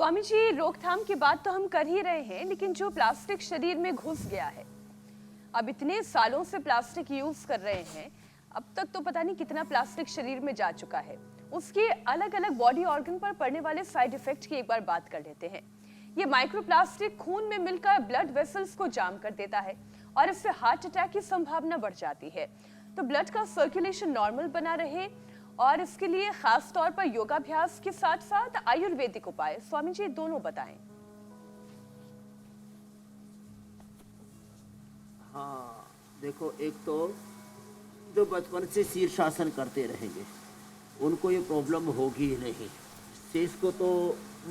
स्वामी जी, रोकथाम की बात तो हम कर ही रहे हैं, लेकिन जो प्लास्टिक शरीर में घुस गया है, अब इतने सालों से प्लास्टिक यूज कर रहे हैं, अब तक तो पता नहीं कितना प्लास्टिक शरीर में जा चुका है। उसके अलग अलग बॉडी ऑर्गन पर पड़ने वाले साइड इफेक्ट की एक बार बात कर लेते हैं। ये माइक्रोप्लास्टिक खून में मिलकर ब्लड वेसल्स को जाम कर देता है और इससे हार्ट अटैक की संभावना बढ़ जाती है। तो ब्लड का सर्कुलेशन नॉर्मल बना रहे और इसके लिए खास तौर पर योगाभ्यास के साथ साथ आयुर्वेदिक उपाय, स्वामी जी दोनों बताएं। हाँ देखो, एक तो जो बचपन से शीर्षासन करते रहेंगे उनको ये प्रॉब्लम होगी ही नहीं। शेष को तो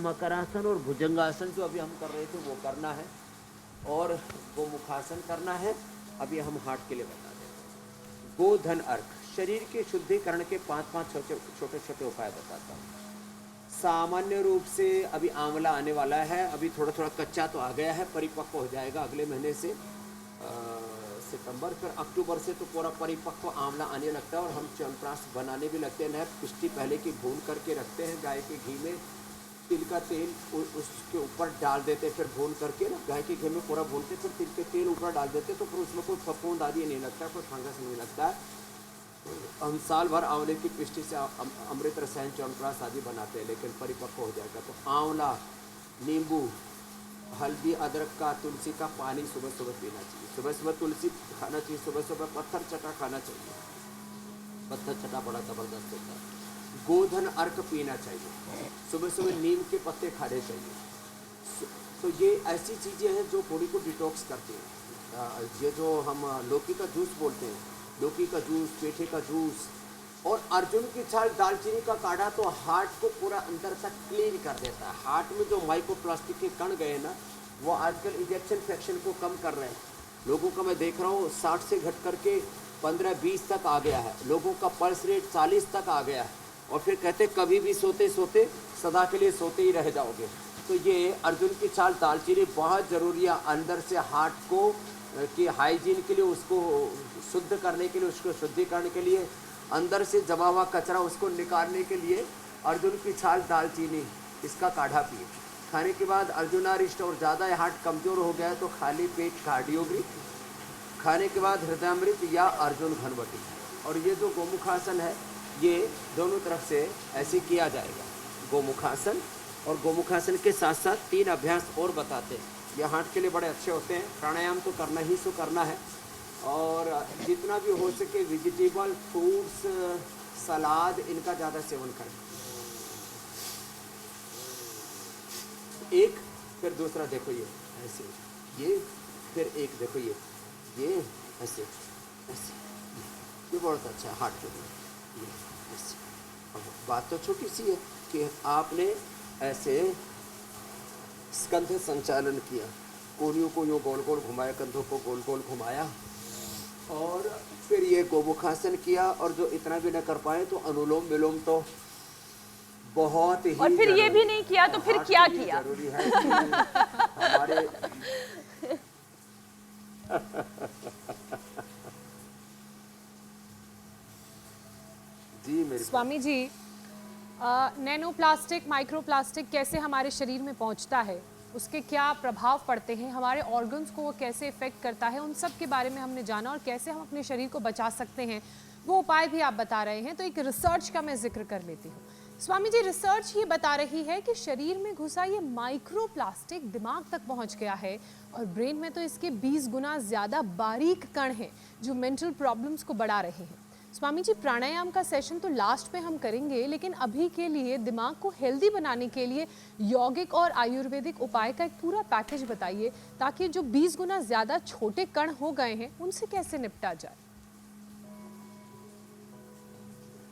मकरासन और भुजंगासन जो अभी हम कर रहे थे वो करना है, और गोमुखासन करना है। अभी हम हार्ट के लिए बता दें। गोधन अर्क, शरीर के शुद्धिकरण के 5-5 छोटे छोटे उपाय बताता हूँ। सामान्य रूप से अभी आंवला आने वाला है, अभी थोड़ा थोड़ा कच्चा तो आ गया है, परिपक्व हो जाएगा अगले महीने से सितंबर, फिर अक्टूबर से तो पूरा परिपक्व आंवला आने लगता है और हम च्यवनप्राश बनाने भी लगते हैं। पिष्टी पहले की भून करके रखते हैं गाय के घी में, तिल का तेल उसके ऊपर डाल देते, फिर भून करके ना गाय के घी में पूरा भूनते, फिर तिल के तेल ऊपर डाल देते, तो फिर उसमें कोई फफूंद आदि नहीं लगता, कोई फंगस नहीं लगता है। हम साल भर आंवले की पिष्टी से अमृत रसायन च्यवनप्राश आदि बनाते हैं, लेकिन परिपक्व हो जाएगा तो आंवला, नींबू, हल्दी, अदरक का, तुलसी का पानी सुबह सुबह पीना चाहिए। सुबह सुबह तुलसी खाना चाहिए, सुबह सुबह पत्थर चटा खाना चाहिए। पत्थर चटा बड़ा ज़बरदस्त होता है। गोधन अर्क पीना चाहिए, सुबह सुबह नीम के पत्ते खाने चाहिए। तो ये ऐसी चीज़ें हैं जो बॉडी को डिटॉक्स करती हैं। ये जो हम लौकी का जूस बोलते हैं, लौकी का जूस, पेठे का जूस और अर्जुन की छाल, दालचीनी का काढ़ा तो हार्ट को पूरा अंदर तक क्लीन कर देता है। हार्ट में जो माइक्रोप्लास्टिक के कण गए ना, वो आजकल इजेक्शन फ्रैक्शन को कम कर रहे हैं। लोगों का मैं देख रहा हूँ 60 से घट करके 15-20 तक आ गया है। लोगों का पल्स रेट 40 तक आ गया है, और फिर कहते कभी भी सोते सोते सदा के लिए सोते ही रह जाओगे। तो ये अर्जुन की छाल, दालचीनी बहुत ज़रूरी है अंदर से हार्ट को कि हाइजीन के लिए, उसको शुद्ध करने के लिए, उसको शुद्धिकरण के लिए, अंदर से जमा हुआ कचरा उसको निकालने के लिए अर्जुन की छाल, दालचीनी, इसका काढ़ा पिए। खाने के बाद अर्जुनारिष्ट और ज़्यादा हार्ट कमज़ोर हो गया है तो खाली पेट कार्डियोग्री, खाने के बाद हृदयामृत या अर्जुन घनवटी। और ये जो गोमुखासन है, ये दोनों तरफ से ऐसे किया जाएगा, गोमुखासन। और गोमुखासन के साथ साथ 3 अभ्यास और बताते हैं, ये हार्ट के लिए बड़े अच्छे होते हैं। प्राणायाम तो करना ही सो करना है, और जितना भी हो सके वेजिटेबल, फ्रूट्स, सलाद, इनका ज़्यादा सेवन करें। एक, फिर दूसरा देखो ये ऐसे, ये फिर एक देखो ये ऐसे ऐसे, ये बहुत अच्छा है हार्ट के लिए, ये ऐसे। अब बात तो छोटी सी है कि आपने ऐसे स्कंध संचालन किया, कोहनियों को यूँ गोल गोल घुमाया, कंधों को गोल गोल घुमाया, और फिर ये गोमुखासन किया। और जो इतना भी न कर पाए तो अनुलोम विलोम तो बहुत ही, और फिर ये भी नहीं किया तो फिर क्या किया? जरूरी है हमारे जी मेरे Swami ji, nano plastic, micro plastic कैसे हमारे शरीर में पहुंचता है, उसके क्या प्रभाव पड़ते हैं, हमारे ऑर्गन्स को वो कैसे इफेक्ट करता है, उन सब के बारे में हमने जाना, और कैसे हम अपने शरीर को बचा सकते हैं वो उपाय भी आप बता रहे हैं। तो एक रिसर्च का मैं जिक्र कर लेती हूँ। स्वामी जी, रिसर्च ये बता रही है कि शरीर में घुसा ये माइक्रो प्लास्टिक दिमाग तक पहुँच गया है, और ब्रेन में तो इसके 20 गुना ज़्यादा बारीक कण हैं जो मेंटल प्रॉब्लम्स को बढ़ा रहे हैं। स्वामी जी, प्राणायाम का सेशन तो लास्ट में हम करेंगे, लेकिन अभी के लिए दिमाग को हेल्दी बनाने के लिए यौगिक और आयुर्वेदिक उपाय का एक पूरा पैकेज बताइए, ताकि जो 20 गुना ज़्यादा छोटे कण हो गए हैं उनसे कैसे निपटा जाए।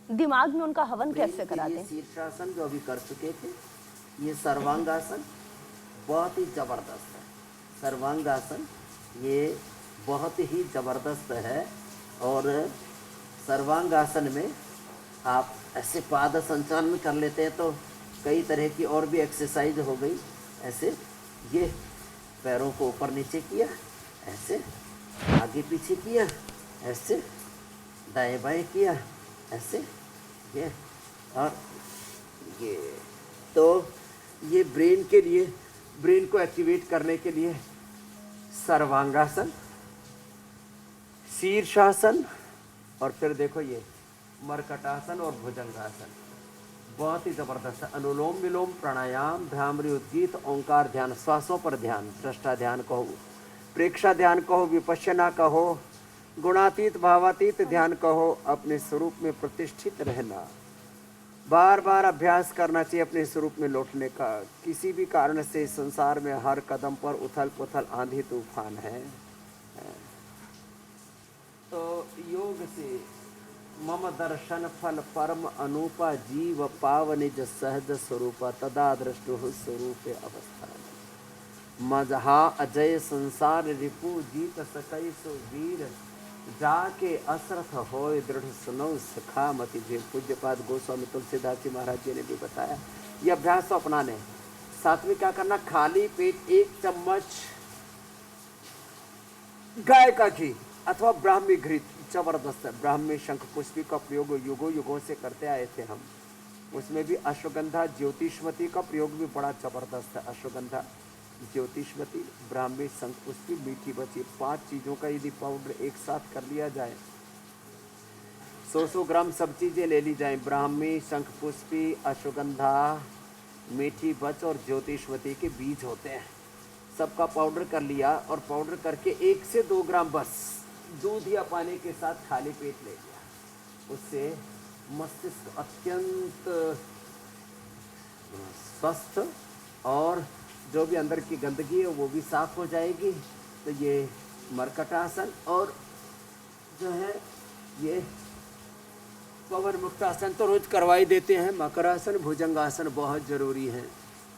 दिमाग में उनका हवन कैसे कराते हैं? शीर्षासन जो अभी कर चुके थे, ये सर्वांगासन बहुत ही ज़बरदस्त है। सर्वांगासन ये बहुत ही ज़बरदस्त है, और सर्वांगासन में आप ऐसे पाद संचालन कर लेते हैं तो कई तरह की और भी एक्सरसाइज हो गई। ऐसे ये पैरों को ऊपर नीचे किया, ऐसे आगे पीछे किया, ऐसे दाएं बाएं किया, ऐसे ये और ये। तो ये ब्रेन के लिए, ब्रेन को एक्टिवेट करने के लिए सर्वांगासन, शीर्षासन, और फिर देखो ये मरकटासन और भुजंगासन, बहुत ही जबरदस्त है। अनुलोम विलोम, प्राणायाम, भ्रामरी उद्गीत, ओंकार ध्यान, श्वासों पर ध्यान, दृष्टा ध्यान कहो, प्रेक्षा ध्यान कहो, विपश्यना कहो, गुणातीत भावातीत ध्यान कहो, अपने स्वरूप में प्रतिष्ठित रहना। बार बार अभ्यास करना चाहिए अपने स्वरूप में लौटने का। किसी भी कारण से संसार में हर कदम पर उथल पुथल आंधी तूफान है, तो योग से मम दर्शन फल परम अनूपा जीव पाव निज सहज स्वरूपा तदा दृष्टु स्वरूप अवस्था मजहा अजय संसार रिपु जीत सकई सो वीर जाके असरथ होय दृढ़ सुनो सखा मति भेद। पूज्यपाद गोस्वामी तुलसीदास जी महाराज जी ने भी बताया ये अभ्यास तो अपनाने। साथ में क्या करना, खाली पेट 1 चम्मच गाय का घी अथवा ब्राह्मी घृत, जबरदस्त है। ब्राह्मी शंख पुष्पी का प्रयोग युगों युगों से करते आए थे हम। उसमें भी अश्वगंधा ज्योतिषमती का प्रयोग भी बड़ा जबरदस्त है। अश्वगंधा, ज्योतिषमती, ब्राह्मी, शंख पुष्पी, मीठी बची, 5 चीज़ों का यदि पाउडर एक साथ कर लिया जाए, 100 ग्राम सब चीज़ें ले ली जाएं, ब्राह्मी, शंख पुष्पी, अश्वगंधा, मीठी बच और ज्योतिषवती के बीज होते हैं, सबका पाउडर कर लिया। और पाउडर करके 1 से 2 ग्राम बस दूध या पानी के साथ खाली पेट ले लिया। उससे मस्तिष्क अत्यंत स्वस्थ और जो भी अंदर की गंदगी है वो भी साफ हो जाएगी। तो ये मरकटासन और जो है ये पवन मुक्तासन तो रोज करवाई देते हैं। मकरासन, भुजंगासन बहुत ज़रूरी है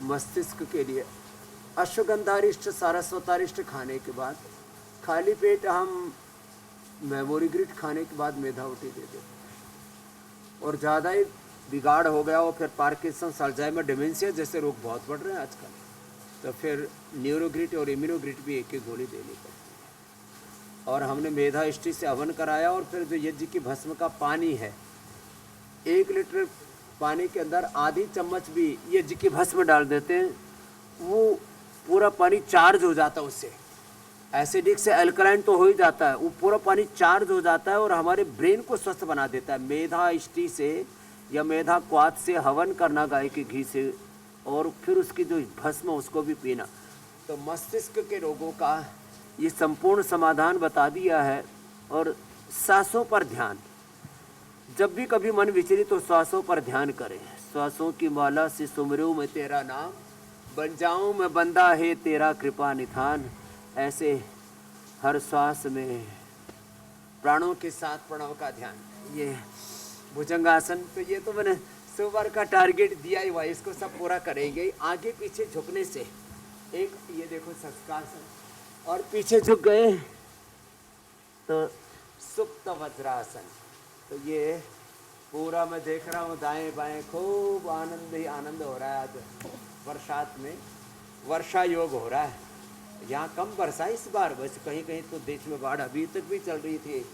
मस्तिष्क के लिए। अश्वगंधारिष्ट, सारस्वतारिष्ट खाने के बाद खाली पेट हम मेमोरी ग्रिड खाने के बाद मेधावटी दे देते हैं। और ज़्यादा ही बिगाड़ हो गया हो, फिर पार्किंसन, अल्जाइमर, डिमेंशिया जैसे रोग बहुत बढ़ रहे हैं आजकल, तो फिर न्यूरोग्रिट और इम्यूनोग्रिट भी एक गोली देनी पड़ती है। और हमने मेधा इष्टि से हवन कराया। और फिर जो यज्ञ की भस्म का पानी है, 1 लीटर पानी के अंदर आधी चम्मच भी यज्ञ की भस्म डाल देते हैं, वो पूरा पानी चार्ज हो जाता है। उससे एसिडिक से अल्कलाइन तो हो ही जाता है, वो पूरा पानी चार्ज हो जाता है और हमारे ब्रेन को स्वस्थ बना देता है। मेधा इष्टि से या मेधा क्वाथ से हवन करना गाय के घी से, और फिर उसकी जो भस्म उसको भी पीना, तो मस्तिष्क के रोगों का ये संपूर्ण समाधान बता दिया है। और सांसों पर ध्यान, जब भी कभी मन विचलित तो श्वासों पर ध्यान करें। श्वासों की माला से सुमरूं मैं तेरा नाम, बन जाऊं मैं बंदा है तेरा कृपा निधान। ऐसे हर श्वास में प्राणों के साथ प्रणव का ध्यान। ये भुजंगासन, तो ये तो मैंने सुबह का टारगेट दिया ही हुआ, इसको सब पूरा करेंगे। आगे पीछे झुकने से एक ये देखो संस्कासन, और पीछे झुक गए तो सुप्त वज्रासन। तो ये पूरा मैं देख रहा हूँ दाएं बाएं खूब आनंद ही आनंद हो रहा है। आज बरसात में वर्षा योग हो रहा है। यहाँ कम वर्षा इस बार, बस कहीं कहीं तो देश में बाढ़ अभी तक भी चल रही थी।